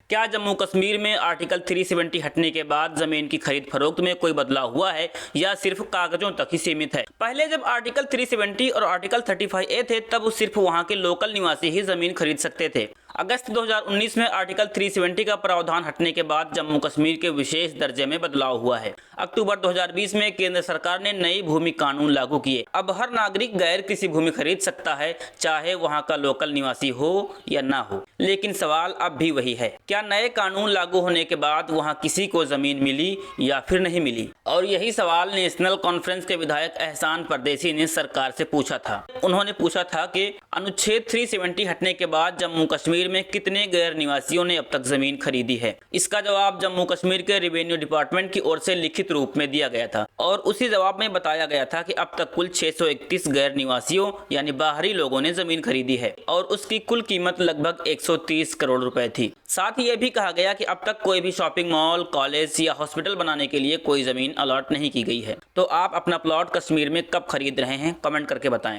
क्या जम्मू कश्मीर में आर्टिकल 370 हटने के बाद जमीन की खरीद फरोख्त में कोई बदलाव हुआ है या सिर्फ कागजों तक ही सीमित है? पहले जब आर्टिकल 370 और आर्टिकल 35A थे तब सिर्फ वहां के लोकल निवासी ही जमीन खरीद सकते थे। अगस्त 2019 में आर्टिकल 370 का प्रावधान हटने के बाद जम्मू कश्मीर के विशेष दर्जे में बदलाव हुआ है। अक्टूबर 2020 में केंद्र सरकार ने नई भूमि कानून लागू किए। अब हर नागरिक गैर कृषि भूमि खरीद सकता है, चाहे वहां का लोकल निवासी हो या ना हो। लेकिन सवाल अब भी वही है, क्या नए कानून लागू होने के बाद वहां किसी को जमीन मिली या फिर नहीं मिली? और यही सवाल नेशनल कॉन्फ्रेंस के विधायक एहसान परदेसी ने सरकार से पूछा था। उन्होंने पूछा था कि अनुच्छेद 370 हटने के बाद जम्मू कश्मीर में कितने गैर निवासियों ने अब तक जमीन खरीदी है। इसका जवाब जम्मू कश्मीर के रेवेन्यू डिपार्टमेंट की ओर से लिखित रूप में दिया गया था और उसी जवाब में बताया गया था कि अब तक कुल 631 गैर निवासियों यानी बाहरी लोगों ने जमीन खरीदी है और उसकी कुल कीमत लगभग 130 करोड़ रुपए थी। साथ ही यह भी कहा गया कि अब तक कोई भी शॉपिंग मॉल, कॉलेज या हॉस्पिटल बनाने के लिए कोई जमीन अलॉट नहीं की गई है। तो आप अपना प्लॉट कश्मीर में कब खरीद रहे हैं, कमेंट करके बताएं।